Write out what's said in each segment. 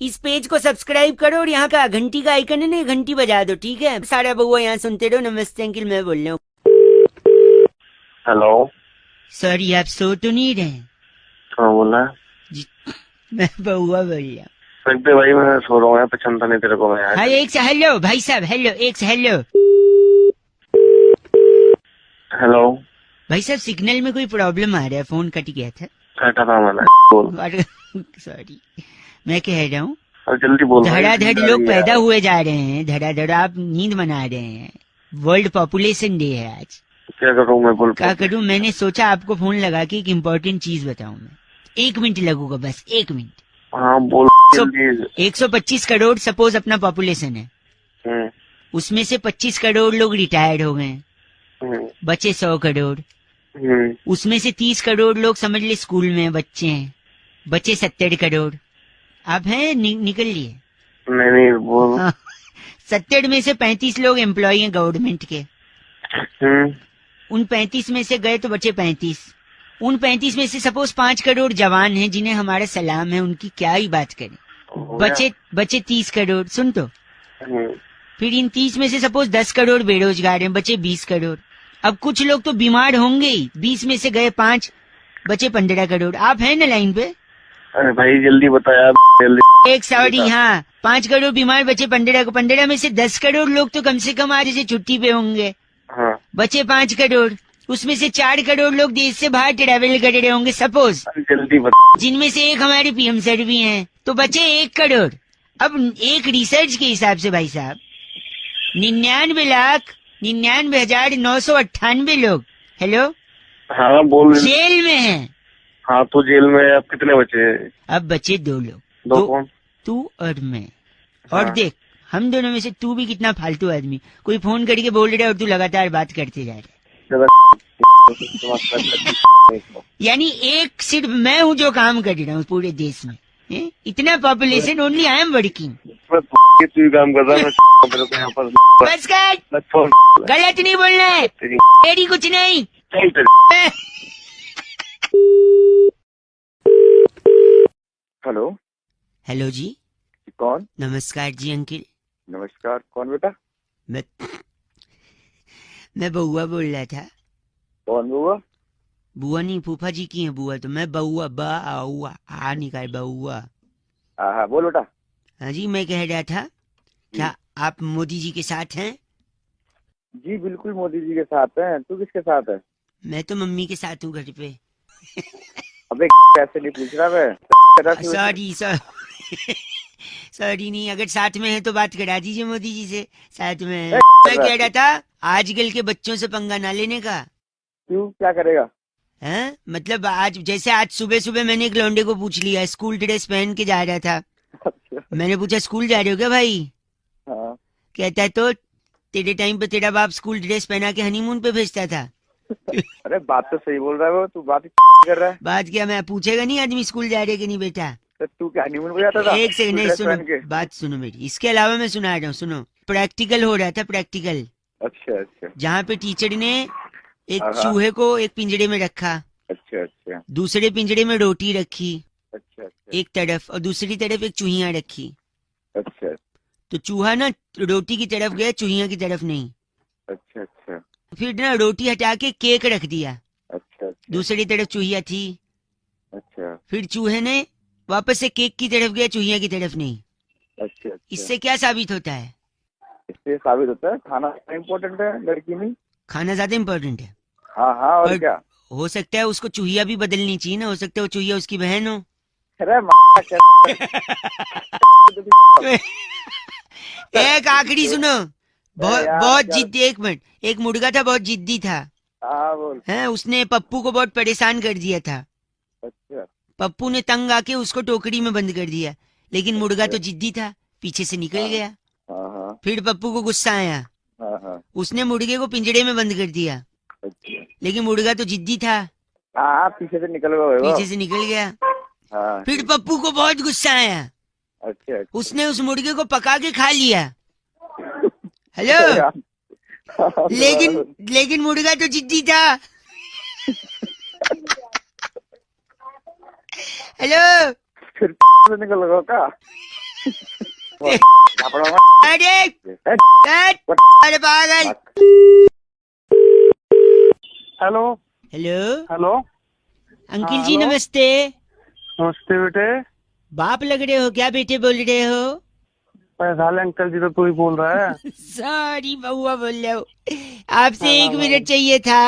इस पेज को सब्सक्राइब करो और यहाँ का घंटी का आइकन है ना, घंटी बजा दो, ठीक है? सारा बउआ यहाँ सुनते रहो। नमस्ते अंकिल, मैं बोल रहा हूँ। हेलो। सॉरी, आप सो तो नहीं रहे? हाँ बोला। जी, मैं बउआ बोल रहा हूँ। सकते भाई, मैं सो रहा हूँ यार, पसंद नहीं तेरे को मैं यार। हाँ, एक से हेलो भाई साहब, हेलो, एक से हेलो। हेलो। भाई साहब, सिग्नल में कोई प्रॉब्लम आ रहा है, फोन कट गया था। कैसा था मैंने बोल। सॉरी, मैं कह रहा हूँ अरे जल्दी बोल भाई, धड़ाधड़ नींद आ लोग रही है पैदा यार। हुए जा रहे हैं, धड़ाधड़ आप नींद मना रहे हैं। वर्ल्ड पॉपुलेशन डे है आज। क्या करूँ मैं, बोल। क्या करूं? मैंने सोचा आपको फोन लगा के एक इम्पोर्टेंट चीज बताऊं मैं। 1 मिनट लगूंगा, बस 1 मिनट। हाँ बोल जल्दी। 125 करोड़ सपोज अपना पॉपुलेशन है। हम्म, उसमें से 25 करोड़ लोग रिटायर्ड हो गए, हम्म, बचे 100 करोड़। हम्म। उसमें से 30 करोड़ लोग समझ ले स्कूल में बच्चे हैं, बचे 70 करोड़। आप हैं निकल लिए। नहीं नहीं बोल। हाँ, 70 में से 35 लोग एम्प्लॉय हैं गवर्नमेंट के। हम्म। उन 35 में से गए तो बचे 35। उन 35 में से सपोज 5 करोड़ जवान हैं जिन्हें हमारा सलाम है, उनकी क्या ही बात करें। हो गया। बचे 30 करोड़। सुन तो, हम्म, फिर इन 30 में से सपोज 10 करोड़ बेरोजगार हैं, बचे 20 करोड़। अब कुछ लोग तो बीमार होंगे ही, 20 में से गए 5, बचे 15 करोड़। आप हैं ना लाइन पे? अरे भाई जल्दी बता यार, जल्दी। एक सॉरी, हाँ, 5 करोड़ बीमार, बचे 15 को। 15 में से 10 करोड़ लोग तो कम से कम आज से छुट्टी पे होंगे, हाँ। बचे 5 करोड़। उसमें से 4 करोड़ लोग देश से बाहर ट्रैवल कर रहे होंगे सपोज, अरे जल्दी बता। जिनमें से एक हमारे पीएम सर भी हैं, तो बचे 1 करोड़। अब एक रिसर्च के हिसाब से भाई साहब 99,99,998 लोग, हेलो, हाँ बोल। जेल में हैं। हाँ तो जेल में अब कितने बचे? अब बचे 2 लोग। दो कौन? तू और मैं। और हाँ। देख, हम दोनों में से तू भी कितना फालतू आदमी, कोई फोन करके बोल रहा है और तू लगातार बात करते जा रहा है। यानी एक सिर्फ मैं हूँ जो काम कर रहा हूँ पूरे देश में। इतना population, only I am working. तू ही काम कर रहा है, मैं मेरे को यहाँ पर बस कर, गलत नहीं बोलना है, तेरी कुछ नहीं। चल तेरे। हेलो। हेलो जी, कौन? नमस्कार जी अंकिल। नमस्कार, कौन बेटा? मैं बउआ बोल रहा था। कौन बुआ? बुआ नहीं, फूफा जी की है बुआ, तो मैं बउआ, बउआ आ निकाल बउआ। हाँ बोल बेटा। हाँ जी, मैं कह रहा था, क्या आप मोदी जी के साथ हैं? जी बिल्कुल मोदी जी के साथ हैं। तू किसके साथ है? मैं तो मम्मी के साथ हूँ घर पे। अबे कैसे नहीं पूछ रहा मैं। सॉरी सॉरी नहीं, अगर साथ में है तो बात करा दीजिए मोदी जी से, साथ में है। मैं कह रहा था आजकल के बच्चों से पंगा ना लेने का। क्यों, क्या करेगा? हैं? मतलब आज जैसे आज सुबह सुबह मैंने एक लौंडे को पूछ लिया, स्कूल ड्रेस पहन के जा रहा था। अच्छा। मैंने पूछा स्कूल जा रहे हो क्या भाई? हाँ। कहता है तो तेरे टाइम पे तेरा बाप स्कूल ड्रेस पहना के हनीमून पे भेजता था। अरे बात तो सही बोल रहा है वो, तू बात कर रहा है। बात क्या, मैं पूछेगा नहीं आदमी स्कूल जा रहे कि नहीं बेटा? तो तू क्या हनीमून पे जाता था? एक सेकंड, नहीं ड्रेस सुनो, पहन के? बात सुनो मेरी। इसके अलावा मैं सुना रहा हूँ, सुनो। प्रैक्टिकल हो रहा था, प्रैक्टिकल, अच्छा अच्छा। जहाँ पे टीचर ने एक हाँ, हाँ। चूहे को एक पिंजरे में रखा, अच्छा अच्छा। दूसरे पिंजरे में रोटी रखी अच्छा अच्छा। एक तरफ, और दूसरी तरफ एक चूहिया रखी। अच्छा तो चूहा ना रोटी की तरफ गया, चूहिया की तरफ नहीं। अच्छा। अच्छा फिर ना रोटी हटा के केक रख दिया, अच्छा। दूसरी तरफ चूहिया थी। अच्छा फिर चूहे ने वापस से केक की तरफ गया, चूहिया की तरफ नहीं। अच्छा। अच्छा। इससे क्या साबित होता है? इससे साबित होता है खाना इम्पोर्टेंट है, लड़की नहीं। खाना ज्यादा इम्पोर्टेंट है। हाँ हाँ, और पर क्या। हो सकता है उसको चूहिया भी बदलनी चाहिए ना, हो सकता है वो चूहिया उसकी बहन हो। अरे एक आखिरी सुनो, बहुत यार बहुत क्या। जिद्दी, 1 मिनट। एक मुर्गा था, बहुत जिद्दी था। हाँ बोल। है, उसने पप्पू को बहुत परेशान कर दिया था। अच्छा पप्पू ने तंग आके उसको टोकरी में बंद कर दिया, लेकिन मुर्गा तो अच्छा। जिद्दी था, पीछे से निकल हाँ गया। हाँ हाँ फिर पप्पू को गुस्सा आया, हाँ हाँ। उसने मुर्गे को पिंजरे में बंद कर दिया, अच्छा। लेकिन मुर्गा तो जिद्दी था, हाँ पीछे से निकल गए वो। पीछे से निकल गया। हाँ फिर ठीक। पप्पू को बहुत गुस्सा आया, अच्छा अच्छा। उसने उस मुर्गे को पका के खा लिया। हेलो, यार, हाँ, लेकिन दोबारा लेकिन मुर्गा तो जिद्दी था। हेलो, फिर से निकल गए क्या? अरे अरे पागल। Hello hello hello. अंकिल हाँ, जी हेलो। नमस्ते। नमस्ते बेटे। बाप लग रहे हो क्या बेटे बोल रहे हो? पैसा ले अंकल जी, तो तू ही बोल रहा है। सॉरी बउआ बोल रहे हो। आपसे हाँ, एक हाँ, मिनट चाहिए था।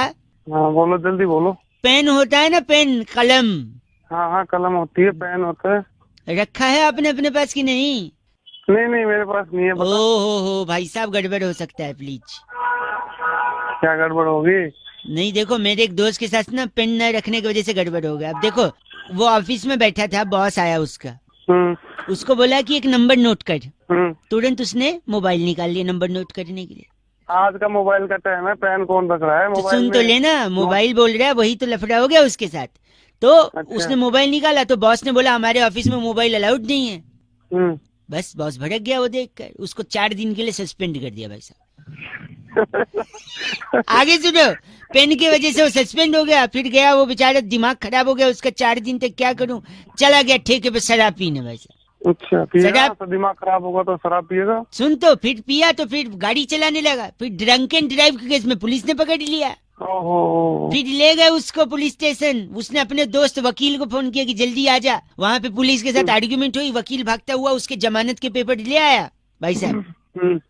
हाँ बोलो, जल्दी बोलो। पेन होता है ना, पेन कलम हाँ हाँ, कलम होती है, पेन होता है। रखा है आपने अपने पास कि नहीं? नहीं नहीं, मेरे पास नहीं है, ओ पता। हो भाई साहब गड़बड़ हो सकता है प्लीज। क्या गड़बड़ होगी? नहीं देखो, मेरे एक दोस्त के साथ ना पेन न रखने की वजह से गड़बड़ हो गया। अब देखो, वो ऑफिस में बैठा था, बॉस आया उसका, हम्म उसको बोला कि एक नंबर नोट कर। हम्म। तुरंत उसने मोबाइल निकाल लिया नंबर नोट करने के लिए। आज का मोबाइल का टाइम है, पेन कौन रख रहा है तो मोबाइल सुन में? तो लेना, मोबाइल बोल रहा है, वही तो लफड़ा हो गया उसके साथ। तो अच्छा। उसने मोबाइल निकाला तो बॉस ने बोला हमारे ऑफिस में मोबाइल अलाउड नहीं है। हम्म। बस बॉस भड़क गया वो देखकर, उसको 4 दिन के लिए सस्पेंड कर दिया भाई साहब। आगे सुनो, पेन की वजह से वो सस्पेंड हो गया, फिर गया वो बेचारा, दिमाग खराब हो गया उसका। 4 दिन तक क्या करूं, चला गया ठेके पे शराब पीने भाई साहब। अच्छा, पिएगा शराब तो दिमाग खराब होगा तो शराब पिएगा। सुन, तो फिर पिया तो फिर गाड़ी चलाने लगा, फिर ड्रंक एंड ड्राइव के केस में पुलिस ने पकड़ लिया। ओहो। फिर ले गए उसको पुलिस स्टेशन। उसने अपने दोस्त वकील को फोन किया कि जल्दी आ जा। वहां पे पुलिस के साथ आर्ग्यूमेंट हुई, वकील भागता हुआ उसके जमानत के पेपर ले आया भाई साहब।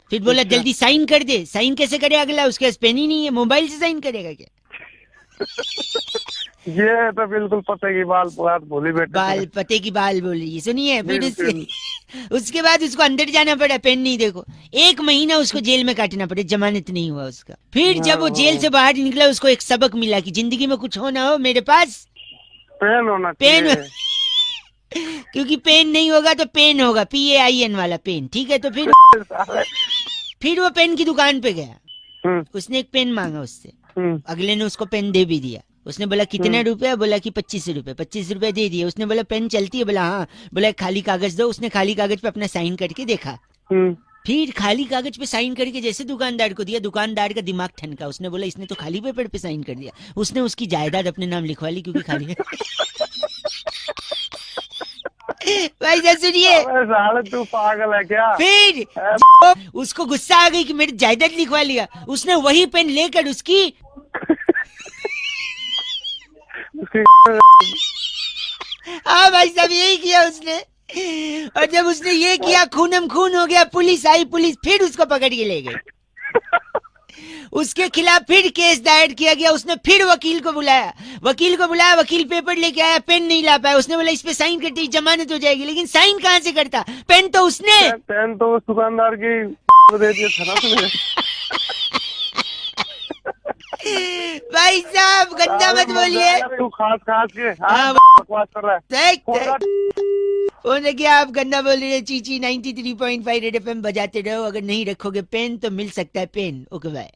फिर बोला अच्छा। जल्दी साइन कर दे। साइन कैसे करे अगला, उसके पास पेन ही नहीं है, मोबाइल से साइन करेगा क्या? ये तो बिल्कुल पते की बात बोली बेटे। बाल पते की बाल बोल रही है, सुनिए। फिर बिल्कुल। उसके बाद उसको अंदर जाना पड़ा, पेन नहीं। देखो 1 महीना उसको जेल में काटना पड़ा, जमानत नहीं हुआ उसका। फिर जब वो जेल से बाहर निकला, उसको एक सबक मिला कि जिंदगी में कुछ हो ना हो, मेरे पास पेन होना पेन चाहिए। क्योंकि पेन नहीं होगा तो पेन होगा, PAIN वाला पेन, ठीक है? तो फिर वो पेन की दुकान पे गया, उसने एक पेन मांगा उससे। अगले ने उसको पेन दे भी दिया। उसने बोला कितने रुपए? बोला कि 25 रुपए। 25 रुपए दे दिए। उसने बोला पेन चलती है? बोला हाँ। बोला खाली कागज दो। उसने खाली कागज पे अपना साइन करके देखा। फिर खाली कागज पे साइन करके जैसे दुकानदार को दिया, दुकानदार का दिमाग ठनका। उसने बोला इसने तो खाली पेपर पे साइन कर दिया। उसने उसकी जायदाद अपने नाम लिखवा ली, क्योंकि खाली भाई साहब सुनिए, साले तू पागल है क्या? फिर उसको गुस्सा आ गई कि मेरी जायदाद लिखवा लिया। उसने वही पेन लेकर उसकी हाँ भाई साहब यही किया उसने। और जब उसने ये किया, खूनम खून हो गया। पुलिस आई, पुलिस फिर उसको पकड़ के ले गई। उसके खिलाफ फिर केस दायर किया गया। उसने फिर वकील को बुलाया, वकील पेपर लेके आया, पेन नहीं ला पाया। उसने बोला इस पे साइन करते ही जमानत हो जाएगी, लेकिन साइन कहाँ से करता? पेन तो उसने पेन तो उस दुकानदार की दे दिया था ना तुमने। भाई साहब गंदा मत बोलिए। तू खास के हाँ, बकवास कर रहा है। बोले कि आप गंदा बोल रहे हैं। चीची 93.5 रेड FM बजाते रहो। अगर नहीं रखोगे पेन तो मिल सकता है pen. Okay bye.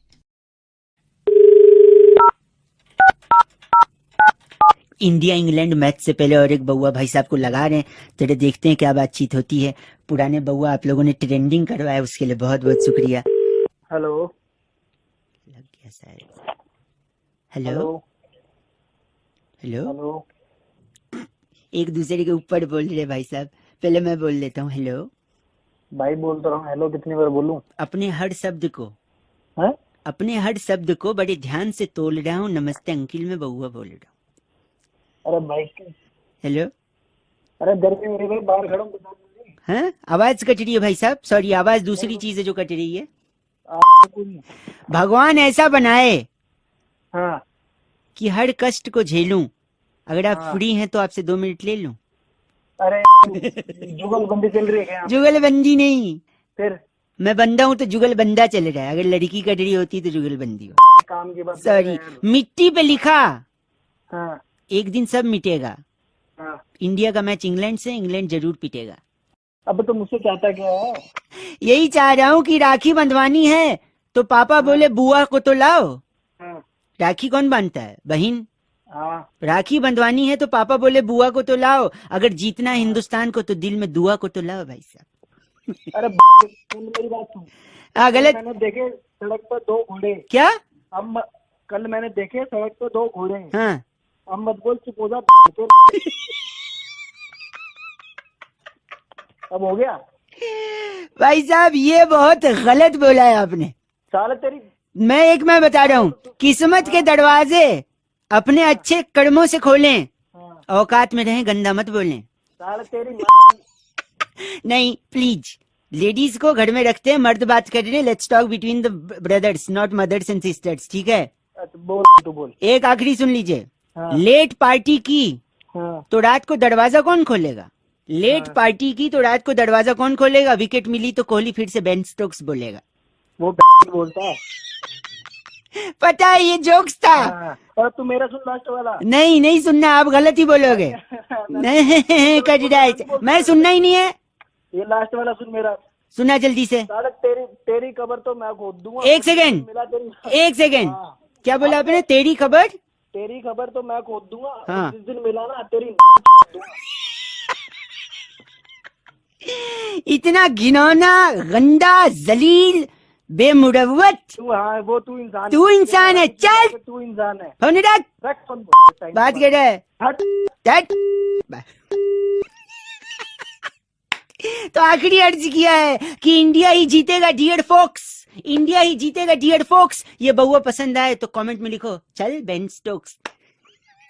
India England match से पहले और एक बउआ भाई साहब को लगा रहे हैं, तेरे देखते हैं क्या बातचीत होती है। पुराने बउआ आप लोगों ने ट्रेंडिंग करवाया, उसके लिए बहुत बहुत शुक्रिया। हेलो लग गया शायद। Hello hello. हेलो। एक दूसरे के ऊपर बोल रहे भाई साहब। पहले मैं बोल देता हूँ हेलो। भाई बोलता रहा हूँ, हेलो कितनी बार बोलूं? अपने हर शब्द को हैं? अपने हर शब्द को बड़े ध्यान से तोल रहा हूँ। नमस्ते अंकिल, मैं बउआ बोल रहा हूँ। अरे भाई, हेलो। अरे गर्मी हो रही है भाई, बाहर खड़ा हूँ। हाँ, आवाज कट रही है भाई साहब। सॉरी, आवाज दूसरी चीज है जो कट रही है। भगवान ऐसा बनाए हाँ कि हर कष्ट को झेलूं। अगर आप हाँ। फ्री हैं तो आपसे 2 मिनट ले लूं। अरे जुगलबंदी चल रही है क्या? जुगलबंदी नहीं, फिर मैं बंदा हूं तो जुगलबंदा चल रहा है। अगर लड़की कट रही होती तो जुगलबंदी हो। काम की बात कर सॉरी, रहे हैं यार। मिट्टी पे लिखा हाँ एक दिन सब मिटेगा। हाँ। इंडिया का मैच इंग्लैंड से, इंग्लैंड जरूर पिटेगा। अब तो मुझसे चाहता क्या है? यही चाह रहा हूँ कि राखी बंधवानी है तो पापा बोले बुआ को तो लाओ। हाँ राखी कौन बांधता है? बहन। हाँ। राखी बंधवानी है तो पापा बोले बुआ को तो लाओ। अगर जीतना है हिंदुस्तान को तो दिल में दुआ को तो लाओ भाई साहब। अरे सुन मेरी बात सुन। हाँ, गलत। मैंने देखे सड़क पर 2 घोड़े। क्या? अब कल मैंने देखे सड़क पर 2 घोड़े। हाँ। अब मत बोल, चुप हो जा। अब हो गया? भाई साहब ये बहुत गलत बोला है आपने। साले तेरी मैं बता रहा हूँ, किस्मत के दरवाजे अपने अच्छे कर्मों से खोलें, औकात में रहें, गंदा मत बोलें। साले तेरी नहीं प्लीज, लेडीज को घर में रखते हैं, मर्द बात कर रहे हैं, let's talk between the brothers not mothers and sisters, ठीक है? बोल, तू बोल। एक आखिरी सुन लीजिए। हाँ। लेट पार्टी की हाँ। तो रात को दरवाजा कौन खोलेगा? लेट पार्टी की तो रात को दरवाजा कौन खोलेगा? विकेट मिली तो कोहली फिर से बेन स्टोक्स बोलेगा। वो बोलता है। पता है ये जोक्स था। हाँ। और तू मेरा सुन लास्ट वाला। नहीं सुनना, आप गलत ही बोलोगे। नहीं कर रहा है, मैं सुनना ही नहीं है। ये लास्ट वाला सुन मेरा। सुना जल्दी से। साले तेरी खबर तो मैं खोद दूंगा। एक सेकेंड, एक सेकेंड। हाँ। क्या बोला आपने? तेरी खबर तो मैं खोद दूंगा। हाँ। जिस दिन मिला ना तेरी इतना घिनौना, गंदा, जलील, बेमुरव्वत। हाँ वो तू इंसान तू इंसान है, चल तू इंसान है। फोन रख, रख फोन। बात कर रहा है। हट। हट। तो आखिरी अर्ज किया है कि इंडिया ही जीतेगा डियर फोक्स, इंडिया ही जीतेगा डियर फोक्स। ये बहुआ पसंद आए तो कमेंट में लिखो चल बेन स्टोक्स।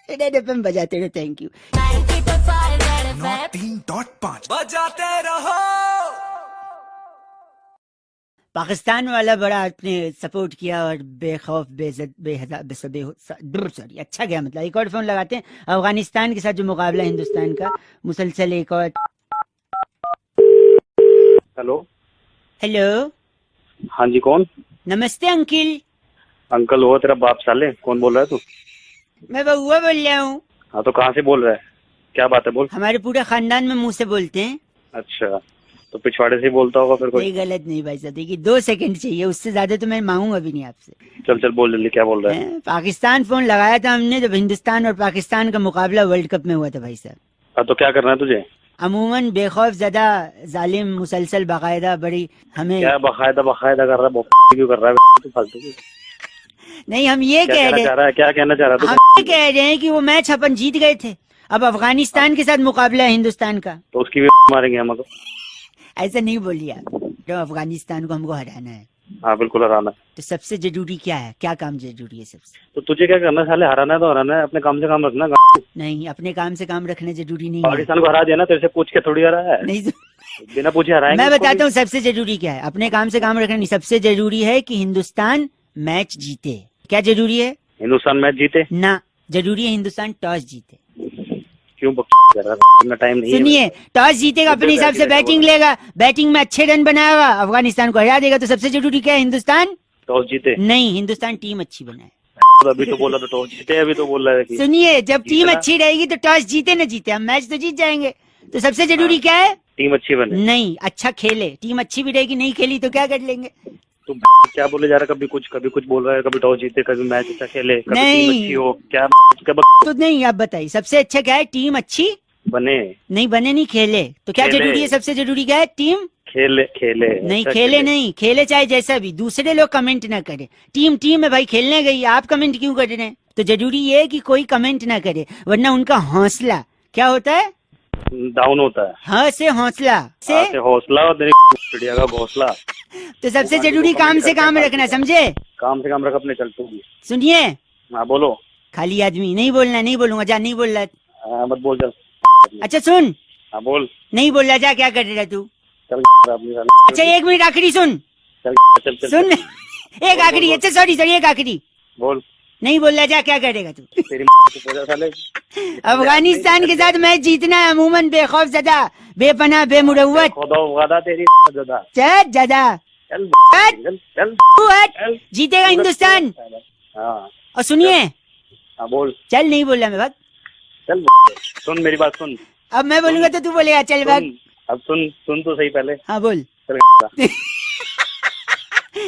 बजाते रहो, थैंक यू। 3.5 बजाते रहो। पाकिस्तान वाला बड़ा आपने सपोर्ट किया और बेखौफ सॉरी अच्छा गया। मतलब एक और फोन लगाते हैं। अफगानिस्तान के साथ जो मुकाबला हिंदुस्तान का, मुसलसल एक और। हेलो। हेलो। हाँ जी, कौन? नमस्ते अंकिल। अंकल हो तेरा बाप साले, कौन बोल रहा है तू? मैं बहुआ बोल रहा हूँ। हाँ तो कहाँ से बोल रहा है? क्या बात है, बोल। हमारे पूरे खानदान में मुंह से बोलते हैं। अच्छा, तो पिछवाड़े से ही बोलता होगा फिर कोई। नहीं गलत नहीं भाई साहब, देखिए 2 सेकंड चाहिए, उससे ज्यादा तो मैं मांगूंगा भी नहीं आपसे। चल बोल जल्दी, क्या बोल रहा है? पाकिस्तान फोन लगाया था हमने जब हिंदुस्तान और पाकिस्तान का मुकाबला वर्ल्ड कप में हुआ था भाई साहब। हाँ तो क्या करना है तुझे? अमूमन बेखौफ ज्यादा, जालिम, मुसलसल, बाकायदा, बड़ी हमें क्या बाकायदा कर रहा है? क्यों कर रहा है तू फालतू की? नहीं हम ये कह रहे हैं, क्या कहना चाह रहा है? हम ये कह रहे हैं कि वो मैच अपन जीत गए थे, अब अफगानिस्तान के साथ मुकाबला है हिंदुस्तान का, तो उसकी भी मारेंगे हम तो। ऐसा नहीं बोलिए आप। तो अफगानिस्तान को हमको हराना है। हाँ बिल्कुल हराना। तो सबसे जरूरी क्या है, क्या काम जरूरी है सबसे? तो तुझे क्या करना है साले? हराना है तो हराना है, अपने काम से काम रखना। नहीं, अपने काम से काम रखना जरूरी नहीं है। पाकिस्तान को हरा दिया ना, तेरे से पूछ के थोड़ी हरा है। नहीं बिना पूछे हराएंगे। मैं बताता हूँ सबसे जरूरी क्या है। अपने काम से काम रखना नहीं, सबसे जरूरी है कि हिंदुस्तान मैच जीते। क्या जरूरी है? हिंदुस्तान मैच जीते ना, जरूरी है हिंदुस्तान टॉस जीते। क्यों कर रहा है? इतना टाइम नहीं है। सुनिए, टॉस जीतेगा, अपने हिसाब से बैटिंग लेगा, बैटिंग में अच्छे रन बनाएगा, अफगानिस्तान को हरा देगा। तो सबसे जरूरी क्या है? हिंदुस्तान टॉस जीते। नहीं, हिंदुस्तान टीम अच्छी बनाए। अभी तो बोला तो टॉस जीते, अभी तो बोल रहा है कि सुनिए, जब टीम अच्छी रहेगी तो टॉस जीते न जीते, हम मैच तो जीत जाएंगे। तो सबसे जरूरी क्या है? टीम अच्छी बने। नहीं, अच्छा खेले। टीम अच्छी भी रहेगी, नहीं खेली तो क्या कर लेंगे? तुम क्या बोले जा रहा? कभी कुछ बोल रहा है, कभी टॉस जीते, कभी मैच अच्छा खेले, कभी नहीं। टीम अच्छी हो। क्या तो नहीं, आप बताइए सबसे अच्छा क्या है? टीम अच्छी बने। नहीं बने, नहीं खेले। तो क्या जरूरी है? सबसे जरूरी क्या है? टीम खेले नहीं, खेले नहीं, खेले चाहे जैसा भी, दूसरे लोग कमेंट ना करे। टीम है भाई, खेलने गई, आप कमेंट क्यों कर रहे हैं? तो जरूरी ये है कि कोई कमेंट ना करे, वरना उनका हौसला क्या होता है? डाउन होता है। हाँ से हौसला से हौसला और तेरी चिड़िया का घोंसला। तो सबसे जरूरी काम से काम रखना, समझे? काम से काम रख अपने, चल तू भी। सुनिए, हाँ बोलो। खाली आदमी नहीं बोलना, नहीं बोलूंगा जा, नहीं बोल रहा। मत बोल चल। अच्छा सुन, हाँ बोल। नहीं बोल रहा, जा क्या कर रहा तू? चल अच्छा 1 मिनट आखिरी सुन। चल सुन एक आखिरी, अच्छा सॉरी एक आखिरी बोल। नहीं बोल रहा, जा क्या करेगा तू? तेरी साले। अफगानिस्तान के साथ मैच जीतना है, अमूमन बेखौफ ज़दा, बेपना, बेमुरव्वत। तेरी चल ज़दा, चल जीतेगा हिंदुस्तान। हाँ। और सुनिए, हाँ बोल। चल नहीं बोल रहा मैं, भाग। चल सुन मेरी बात सुन। अब मैं बोलूंगा तो तू बोलेगा चल भाग। अब सुन तो सही पहले। हाँ बोल। चल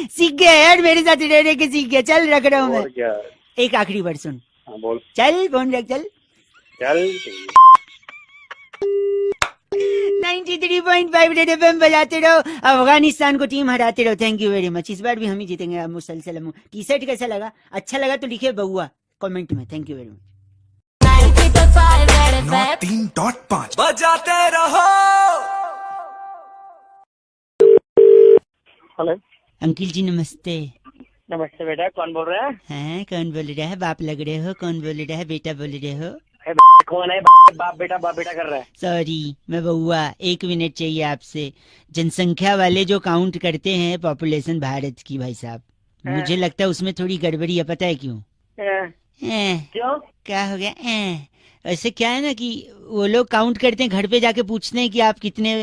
सीख गया यार, मेरे साथ रह के सीख गया। चल रख रहा हूँ मैं। क्या? एक आखिरी बार सुन। हाँ बोल। चल फोन रख, चल। 93.5 रेड एफएम बजाते रहो, अफगानिस्तान को टीम हराते रहो। Thank you very much. इस बार भी हम ही जीतेंगे मुसलसल। टी शर्ट कैसा लगा? अच्छा लगा तो लिखिए बहुआ कमेंट में। Thank you very much. 3.5 बजाते रहो। हेलो। अंकिल जी नमस्ते। नमस्ते बेटा, कौन बोल रहा है? हाँ कौन बोल रहा है? बाप लग रहे हो? कौन बोल रहा है? बेटा बोल रहे हो? कौन है? बाप बेटा कर रहा है। सॉरी मैं बउआ, 1 मिनट चाहिए आपसे। जनसंख्या वाले जो काउंट करते हैं पॉपुलेशन भारत की, भाई साहब मुझे लगता है उसमें थोड़ी गड़बड़ी है। पता है क्यों? क्यों? क्या हो गया? ऐसे क्या है ना कि वो लोग काउंट करते हैं, घर पे जाके पूछते हैं कि आप कितने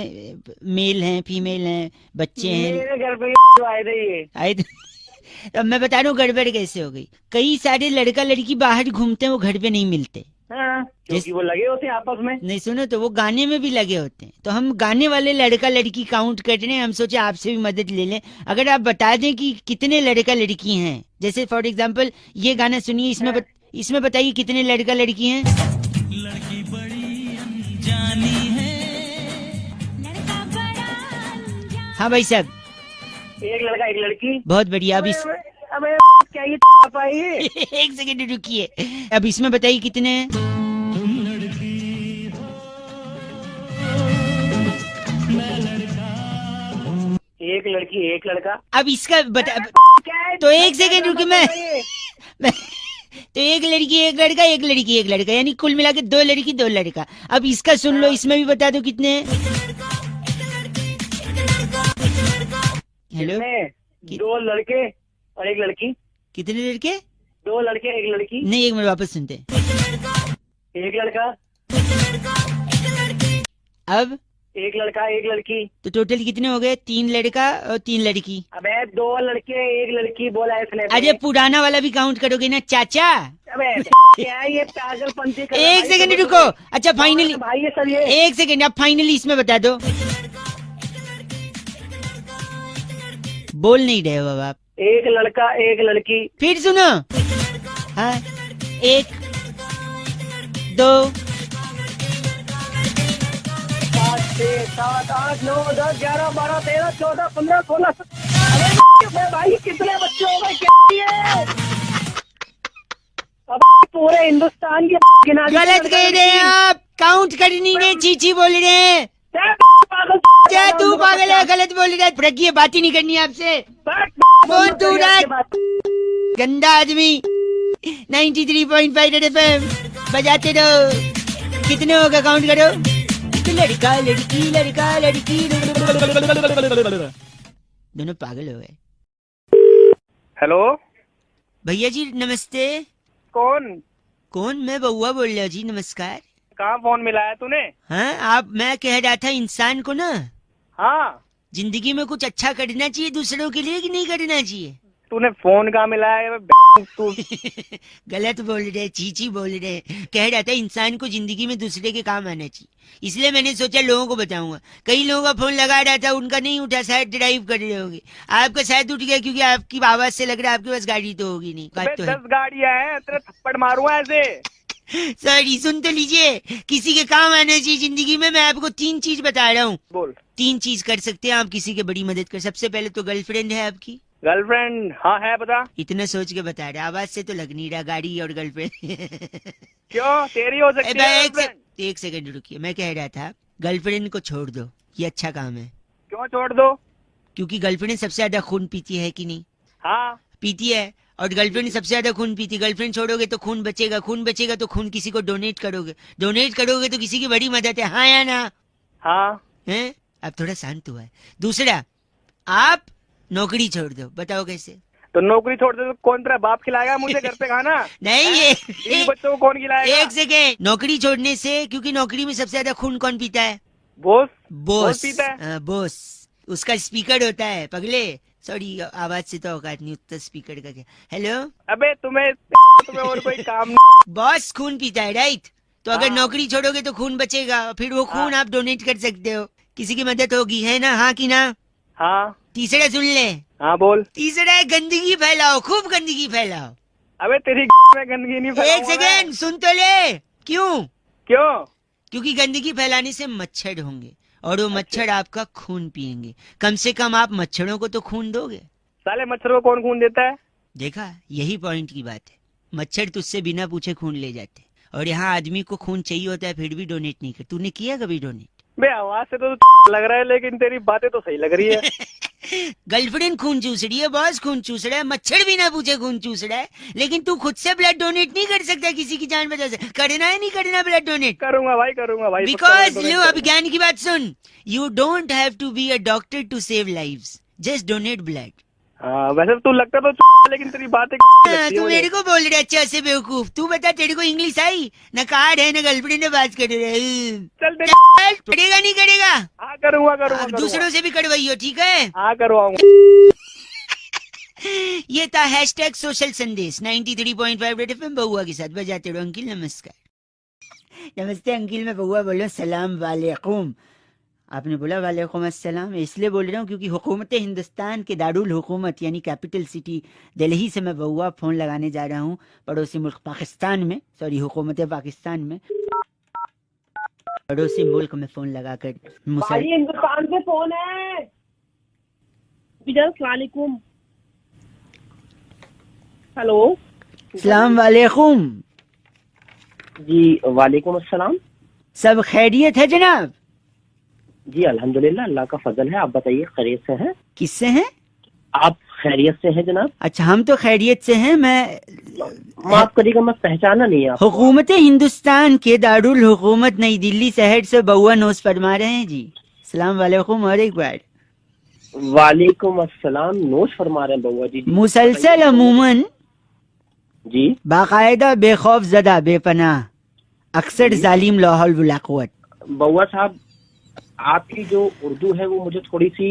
मेल हैं, फीमेल हैं, बच्चे हैं। मेरे घर पे आए थे ये। आए तो अब मैं बता रहा हूँ गड़बड़ कैसे हो गई। कई सारे लड़का लड़की बाहर घूमते हैं, वो घर पे नहीं मिलते। क्योंकि वो लगे होते हैं आपस में। नहीं सुनो तो वो गाने में भी लगे होते हैं, तो हम गाने वाले लड़का लड़की काउंट कर रहे हैं। हम सोचे आपसे भी मदद ले लें। अगर आप बता दें कि कितने लड़का लड़की हैं, जैसे फॉर एग्जांपल ये गाना सुनिए, इसमें बताइए कितने लड़का लड़की हैं। लड़की बड़ी अनजानी है। हाँ भाई साहब, एक लड़का एक लड़की। बहुत बढ़िया। अब इस अबे क्या ये पाई? एक सेकंड रुकिए, अब इसमें बताइए कितने हैं। एक लड़की एक लड़का। अब इसका बता क्या है? तो एक सेकंड रुकिए मैं तो एक लड़की एक लड़का, एक लड़की एक लड़का, यानी कुल मिला के 2 लड़की 2 लड़का। अब इसका सुन लो, इसमें भी बता दो कितने हैं। हेलो, 2 लड़के और एक लड़की। कितने लड़के? 2 लड़के एक लड़की। नहीं, एक मिनट वापस सुनते हैं। एक लड़का अब एक लड़का एक लड़की। तो टोटल कितने हो गए? 3 लड़का और 3 लड़की। अबे 2 लड़के एक लड़की बोला है इसने। अरे पुराना वाला भी काउंट करोगे ना चाचा? अबे क्या है ये पागलपंती कर रहा है? एक सेकंड रुको। अच्छा फाइनली भाई ये सब ये। एक सेकंड, आप फाइनली इसमें बता दो। बोल नहीं रहे हो अब आप। एक लड़का एक लड़की। फिर सुनो। हाँ, 1 2 5 6 7 8 9 10 11 12 13 14 15 16। अरे भाई कितने बच्चे हो गए? क्या ये? अब पूरे हिंदुस्तान की गलत कह रहे हैं आप, काउंट कर नहीं रहे, चीची बोल रहे हैं। क्या तू पागल है? गलत बोल रहा है। प्रज्ञा बात ही नहीं करनी है आपसे। फोन तू रख, गंदा आदमी। 93.5 FM बजाते रहो। कितने होगा काउंट करो। लड़का लड़की लड़का लड़की दोनों पागल हो गए। हेलो भैया जी नमस्ते। कौन? मैं बउआ बोल रहा हूँ जी, नमस्कार। कहाँ फोन मिलाया तूने? हाँ आप, मैं कह रहा था इंसान को ना हाँ जिंदगी में कुछ अच्छा करना चाहिए दूसरों के लिए कि नहीं करना चाहिए? तूने फोन कहाँ मिलाया? तू गलत बोल रहे, चीची बोल रहे। कह रहा था इंसान को जिंदगी में दूसरे के काम आना चाहिए, इसलिए मैंने सोचा लोगों को बताऊंगा। कई लोगों का फोन लगा रहा था, उनका नहीं उठा, शायद ड्राइव कर रहे होंगे। आपका शायद उठ गया क्योंकि आपकी आवाज से लग रहा है आपके पास गाड़ी तो होगी नहीं। बात तो 10 गाड़ियाँ हैं, तेरे थप्पड़ मारूंगा ऐसे। सॉरी, सुन तो लीजिए। किसी के काम आना चाहिए जिंदगी में। मैं आपको 3 चीज बता रहा हूँ। बोल। 3 चीज कर सकते हैं आप किसी की बड़ी मदद कर। सबसे पहले तो गर्लफ्रेंड है आपकी? गर्लफ्रेंड हाँ है, बता। इतना सोच के बता रहा, आवाज से तो लग नहीं रहा। गाड़ी और गर्लफ्रेंड क्यों तेरी हो सकती है? एक सेकंड रुकिए, मैं कह रहा था गर्लफ्रेंड को छोड़ दो, ये अच्छा काम है। क्यों छोड़ दो? क्योंकि गर्लफ्रेंड सबसे ज्यादा खून पीती है कि नहीं? हाँ पीती है, और गर्लफ्रेंड सबसे ज्यादा खून पीती। गर्लफ्रेंड छोड़ोगे तो खून बचेगा, खून बचेगा तो खून किसी को डोनेट करोगे, डोनेट करोगे तो किसी की बड़ी मदद है। हाँ या ना? हाँ हैं? अब थोड़ा शांत हुआ है। दूसरा, आप नौकरी छोड़ दो। बताओ कैसे? तो नौकरी छोड़ दे तो कौन तेरा बाप खिलाएगा मुझे घर पे खाना? नहीं ये इन बच्चों को कौन खिलाएगा? एक सेकेंड, नौकरी छोड़ने से, क्योंकि नौकरी में सबसे ज्यादा खून कौन पीता है? बॉस बॉस पीता है। बॉस, उसका स्पीकर होता है पगले। सॉरी, आवाज से तो औकात नहीं उतना, स्पीकर का क्या। हेलो, अबे तुम्हें और कोई काम नहीं? बॉस खून पीता है, राइट? तो अगर हाँ। नौकरी छोड़ोगे तो खून बचेगा, फिर वो खून आप डोनेट कर सकते हो, किसी की मदद होगी, है ना? हाँ कि ना? हाँ तीसरा सुन ले। हाँ बोल। तीसरा है गंदगी फैलाओ, खूब गंदगी फैलाओ। अबे तेरी में गंदगी नहीं एक फैलाऊंगा सेकेंड मैं। सुन तो ले। क्यों? क्यों? क्योंकि गंदगी फैलाने से मच्छर होंगे और वो मच्छर आपका खून पिएंगे। कम से कम आप मच्छरों को तो खून दोगे। साले मच्छर को कौन खून देता है? देखा, यही पॉइंट की बात है। मच्छर तुझसे बिना पूछे खून ले जाते, और यहाँ आदमी को खून चाहिए होता है फिर भी डोनेट नहीं कर। तूने किया कभी डोनेट? बे आवाज से तो लग रहा है, लेकिन तेरी बातें तो सही लग रही है। गर्लफ्रेंड खून चूस रही है, बॉस खून चूस रहा है, मच्छर भी ना पूछे खून चूस रहा है, लेकिन तू खुद से ब्लड डोनेट नहीं कर सकता किसी की जान बचा से। करना है नहीं करना ब्लड डोनेट? करूंगा भाई, करूंगा भाई। बिकॉज लो अब ज्ञान की बात सुन, you don't have to be a doctor to save lives, just donate blood. वैसे तू लगता तो लेकिन तेरी बातें तू मेरे को बोल रहा अच्छा से बेवकूफ। तू बता तेरे को इंग्लिश आई? न कार्ड है न गर्लफ्रेंड ने बात कर रहे। चल करेगा नहीं करेगा? हाँ करूंगा करूंगा अब दूसरों से भी करवाइयो, ठीक है? हाँ करवाऊंगा। ये था हैशटैग सोशल संदेश 93.5 रेड एफएम बउआ के साथ। बजाते रहो अंकिल। नमस्कार। नमस्ते अंकिल, मैं बउआ बोल रहा हूँ। सलाम वालेकुम। आपने बोला वालेकुम अस्सलाम, इसलिए बोल रहा हूँ क्योंकि हुकूमत हिंदुस्तान के दारुल हुकूमत यानी कैपिटल सिटी दिल्ली से मैं बउआ फोन लगाने जा रहा हूँ पड़ोसी मुल्क पाकिस्तान में, सॉरी हुकूमत पाकिस्तान में, पड़ोसी मुल्क में फोन लगाकर भाई हिंदुस्तान से फोन है। वालेकुम। हेलो सलाम वालेकुम। जी वालेकुम अस्सलाम। सब खैरियत है जनाब? जी अल्हम्दुलिल्लाह, अल्लाह का फजल है। आप बताइए खैरियत से हैं? किससे हैं आप? खैरियत से हैं जनाब? अच्छा हम तो खैरियत से हैं। मैं माफ करिएगा, मैं पहचाना नहीं है आपको। हुकूमत हिंदुस्तान के दारुल हुकूमत नई दिल्ली शहर से बउआ नोस फरमा रहे हैं जी। सलाम वालेकुम। और एक बार वालेकुम अस्सलाम। नोश फरमा रहे हैं बउआ जी। मुसलसल अमूमन जी बाकायदा बेखौफ ज़दा बेपनाह अक्सर जालिम लाहौल वला कुव्वत। बउआ साहब, आपकी जो उर्दू है वो मुझे थोड़ी सी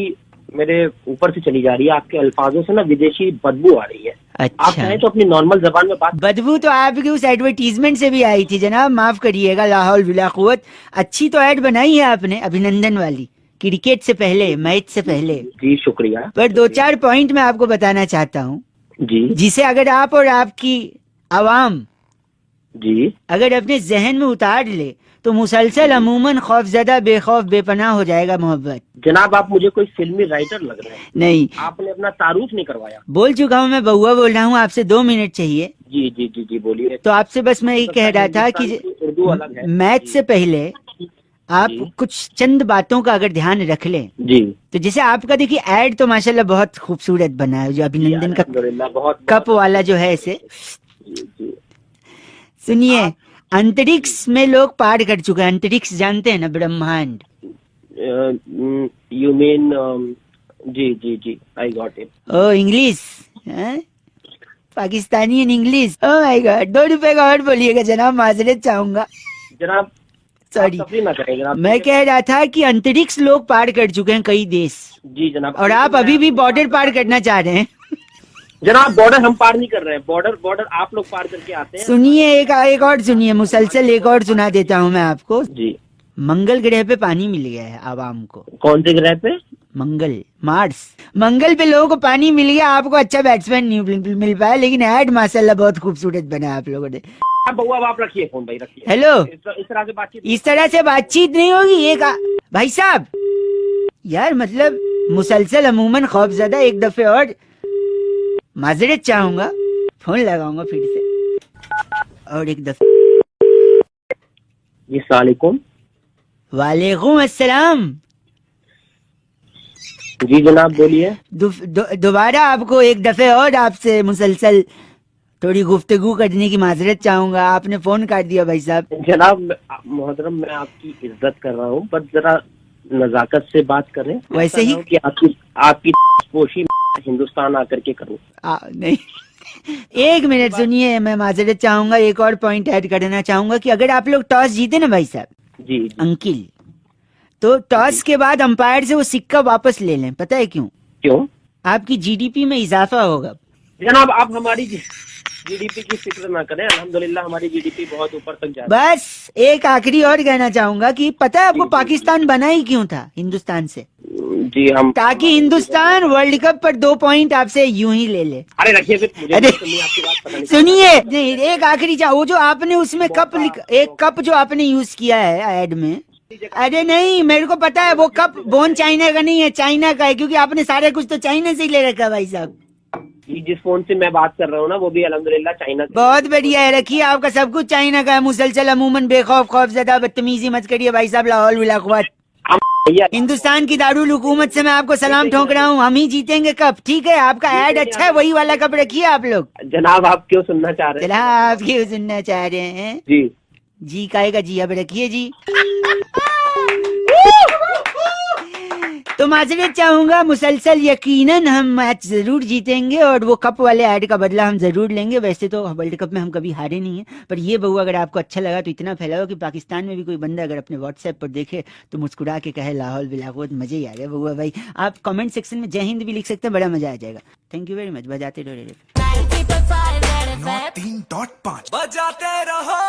मेरे ऊपर से चली जा रही है। आपके अल्फाजों से ना विदेशी बदबू आ रही है। आप अच्छा चाहें तो अपनी नॉर्मल जबान में बात। बदबू तो आपकी उस एडवर्टीजमेंट से भी आई थी जनाब, माफ करिएगा। लाहौल वला कुव्वत अच्छी तो ऐड बनाई है आपने, अभिनंदन वाली, क्रिकेट से पहले, मैच से पहले। जी शुक्रिया। पर दो चार पॉइंट मैं आपको बताना चाहता हूँ जी जिसे अगर आप और आपकी आवाम जी अगर अपने जहन में उतार ले तो मुसलसल अमूमन खौफजदा बेखौफ बेपनाह हो जाएगा मोहब्बत। जनाब, आप मुझे कोई फिल्मी राइटर लग रहे हैं। नहीं, आपने अपना तारुफ नहीं करवाया। बोल चुका हूँ मैं, बउआ बोल रहा हूँ। आपसे 2 मिनट चाहिए? जी जी जी जी बोलिए। तो आपसे बस मैं ये कह रहा था कि उर्दू अलग है। मैच से पहले आप जी। कुछ चंद बातों का अगर ध्यान रख लें जी तो जैसे आपका देखिए ऐड तो माशाल्लाह बहुत खूबसूरत बना है, जो अभिनंदन का अल्हम्दुलिल्लाह, बहुत कप वाला जो है इसे जी जी। सुनिए। अंतरिक्ष में लोग पार कर चुके हैं। अंतरिक्ष जानते हैं ना, ब्रह्मांड। यू मीन जी जी जी, I got it. Oh English, Pakistani in English. Oh my god. 2 रुपए का और बोलिएगा जनाब, माजरत चाहूंगा। जनाब सॉरी, तफरीह ना करें जनाब। मैं कह रहा था कि अंतरिक्ष लोग पार कर चुके हैं कई देश, जी जनाब। और आप अभी भी बॉर्डर पार करना चाह रहे हैं। जनाब बॉर्डर हम पार नहीं कर रहे हैं। बॉर्डर आप लोग पार करके आते हैं। सुनिए, एक और सुनिए, मुसलसल एक और सुना देता हूँ मैं आपको। जी। मंगल ग्रह पे पानी मिल गया है आवाम को। कौन से ग्रह पे? मंगल, मार्स, मंगल पे लोगों को पानी मिल गया। आपको अच्छा बैट्समैन नहीं मिल पाया, लेकिन ऐड माशाल्लाह बहुत खूबसूरत बना आप लोगों ने। बउआ आप रखिए फोन भाई, रखिए। हेलो, इस तरह से बातचीत, इस तरह से बातचीत नहीं होगी। एक भाई साहब यार, मतलब मुसलसल अमूमन खौफजदा, एक दफे और माजरत चाहूंगा, फोन लगाऊंगा फिर से और एक दफे। जी सलामुकुम। वालेकुम अस्सलाम। जी जनाब बोलिए। दोबारा आपको एक दफे और आपसे मुसलसल थोड़ी गुफ्तगू करने की माजरत चाहूंगा। आपने फोन काट दिया भाई साहब। जनाब मोहतरम, मैं आपकी इज्जत कर रहा हूँ, बस जरा नजाकत से बात करें। वैसे ही कि आपकी पोशी हिंदुस्तान आकर के करूँ। नहीं, एक मिनट सुनिए, मैं माजरत चाहूंगा। एक और पॉइंट ऐड करना चाहूंगा कि अगर आप लोग टॉस जीते ना भाई साहब, जी अंकिल, तो टॉस के बाद अंपायर से वो सिक्का वापस ले लें। पता है क्यों? क्यों? आपकी जीडीपी में इजाफा होगा। जनाब आप हमारी जीडीपी की फिक्र ना करें, अल्हम्दुलिल्लाह हमारी जीडीपी बहुत ऊपर तक जा रही है। बस एक आखिरी और कहना चाहूंगा कि पता है आपको पाकिस्तान बना ही क्यों था हिंदुस्तान से? जी हम, ताकि हिंदुस्तान वर्ल्ड कप पर 2 पॉइंट आपसे यूं ही ले ले। अरे रखिए फिर, मुझे अरे आपकी बात पता नहीं। सुनिए, नहीं एक आखिरी वो जो आपने उसमें एक कप जो आपने यूज किया है ऐड में, अरे नहीं, मेरे को पता है वो कप बोन चाइना का नहीं है, चाइना का है, क्योंकि आपने सारे कुछ तो चाइना से ही ले रखा है भाई साहब। जिस फोन से मैं बात कर रहा हूँ ना, वो भी अल्हम्दुलिल्लाह चाइना से। बहुत बढ़िया है, रखिए आपका सब कुछ चाइना का है। मुसलसल अमूमन बेखौफ खौफजदा बदतमीजी मत करिए भाई साहब। लाहौल विला कुव्वत। भैया हिंदुस्तान की दारुल हुकूमत से मैं आपको सलाम ठोक रहा हूँ। हम ही जीतेंगे कब, ठीक है? आपका ऐड अच्छा है, वही वाला कब रखिए आप लोग। जनाब आप क्यों सुनना चाह रहे हैं? चला आप क्यों सुनना चाह रहे हैं? जी जी काएगा जी, अब रखिए जी। तो माजरत चाहूंगा, मुसलसल यकीनन हम मैच जरूर जीतेंगे और वो कप वाले ऐड का बदला हम जरूर लेंगे। वैसे तो वर्ल्ड कप में हम कभी हारे नहीं हैं, पर ये बउआ अगर आपको अच्छा लगा तो इतना फैलाओ कि पाकिस्तान में भी कोई बंदा अगर अपने व्हाट्सएप पर देखे तो मुस्कुरा के कहे लाहौल बिलाकोत, मजे ही आ गए बउआ भाई। आप कमेंट सेक्शन में जय हिंद भी लिख सकते हैं, बड़ा मजा आ जाएगा। Thank you very much. बजाते रहो रेडियो 3.5 बजाते रहो।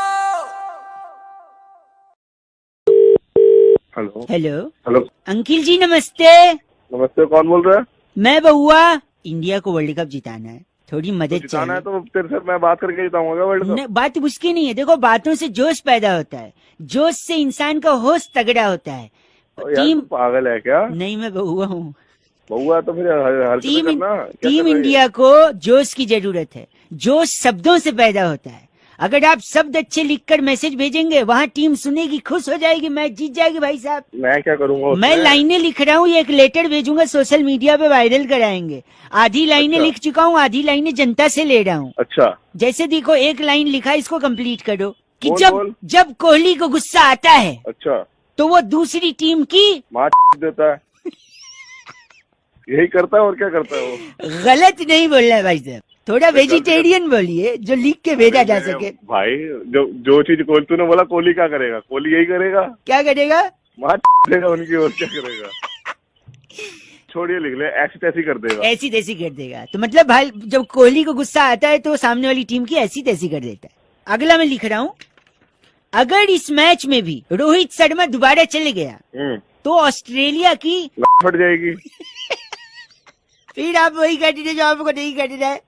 हेलो हेलो हेलो अंकिल जी नमस्ते। नमस्ते, कौन बोल रहा है? मैं बउआ, इंडिया को वर्ल्ड कप जिताना है, थोड़ी मदद जिताना है चाहिए। तो तेरे से मैं बात करके जिताऊंगा वर्ल्ड कप। बात उसकी नहीं है, देखो बातों से जोश पैदा होता है, जोश से इंसान का होश तगड़ा होता है। यार टीम तू पागल है क्या? नहीं, मैं बउआ हूँ। बहुआ तो फिर हर टीम करना। टीम इंडिया को जोश की जरूरत है। जोश शब्दों से पैदा होता है। अगर आप शब्द अच्छे लिखकर मैसेज भेजेंगे, वहाँ टीम सुनेगी, खुश हो जाएगी, मैच जीत जाएगी भाई साहब। मैं क्या करूंगा उसमें? मैं लाइनें लिख रहा हूँ, ये एक लेटर भेजूंगा, सोशल मीडिया पे वायरल कराएंगे। आधी लाइनें अच्छा। लिख चुका हूँ, आधी लाइनें जनता से ले रहा हूँ। अच्छा जैसे देखो, एक लाइन लिखा, इसको कंप्लीट करो कि बोल, जब बोल। जब कोहली को गुस्सा आता है अच्छा तो वो दूसरी टीम की मार देता है, यही करता है और क्या करता है वो? गलत नहीं बोलना है भाई साहब, थोड़ा वेजिटेरियन बोलिए जो लिख के भेजा जा सके। भाई जो चीज तूने बोला कोहली क्या करेगा? कोहली यही करेगा, क्या करेगा? मार देगा उनकी, और क्या करेगा? छोड़िए, लिख ले, ऐसी तैसी कर देगा। ऐसी तैसी कर देगा। तो मतलब भाई जब कोहली को गुस्सा आता है तो सामने वाली टीम की ऐसी तैसी कर देता है। अगला मैं लिख रहा हूँ, अगर इस मैच में भी रोहित शर्मा दोबारा चले गया तो ऑस्ट्रेलिया की फट जाएगी। फिर आप वही कर रहे जो आपको नहीं करना है।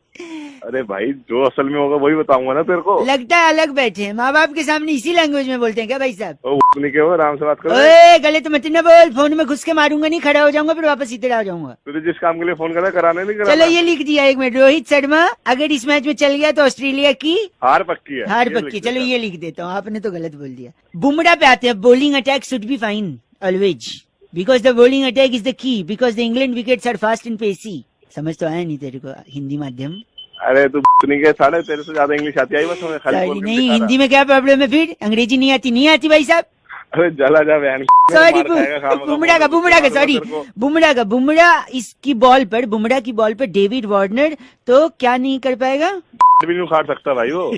अरे भाई जो असल में होगा वही बताऊंगा ना तेरे को। लगता है अलग बैठे हैं, माँ बाप के सामने इसी लैंग्वेज में बोलते हैं क्या भाई साहब? नहीं क्या हुआ, आराम से बात करो। ओए गलत मत न बोल, फोन में घुस के मारूंगा नहीं, खड़ा हो जाऊंगा फिर वापस इधर आ जाऊंगा। तुझे जिस काम के लिए फोन करा कराने नहीं करा। चलो ये लिख दिया, एक मिनट। रोहित शर्मा अगर इस मैच में चल गया तो ऑस्ट्रेलिया की हार पक्की है। हार पक्की। चलो ये लिख देता हूँ, आपने तो गलत बोल दिया। बुमराह पे आते हैं। Bowling attack should be fine always because the bowling attack is the key because the England wickets are fast and pacy. समझ तो आया नहीं तेरे को हिंदी माध्यम? अरे तू नहीं के साढ़े तेरे से ज्यादा इंग्लिश आती है बस हमें खाली बोल के नहीं, दिखा हिंदी में क्या प्रॉब्लम है फिर? अंग्रेजी नहीं आती? नहीं आती भाई साहब? रहा। अरे जला जा बहन। सॉरी बुमराह का बुमराह इसकी बॉल पर, बुमराह की बॉल पर डेविड वार्नर तो क्या नहीं कर पाएगा? भी नहीं उखाड़ सकता भाई वो।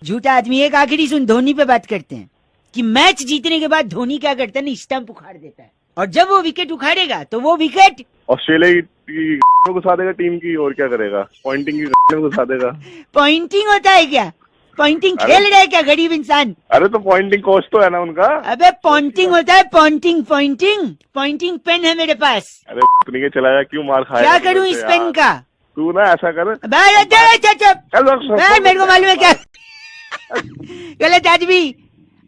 झूठा आदमी। एक आखिरी सुन, धोनी पे बात करते हैं कि मैच जीतने के बाद धोनी क्या करता है ना, स्टंप उखाड़ देता है, और जब वो विकेट उखाड़ेगा तो वो विकेट ऑस्ट्रेलिया की घुसा देगा टीम की, और क्या करेगा? पॉइंटिंग की घुसा देगा। पॉइंटिंग होता है क्या? पॉइंटिंग खेल रहा है क्या गरीब इंसान? अरे तो पॉइंटिंग कोच तो है ना उनका। अबे पॉइंटिंग होता है, पॉइंटिंग पॉइंटिंग पॉइंटिंग पेन है मेरे पास। अरे नहीं के चला जा, क्यों मार खाया? क्या करूं इस पेन का? तू ना ऐसा कर। मेरे को मालूम है क्या गलत आदमी।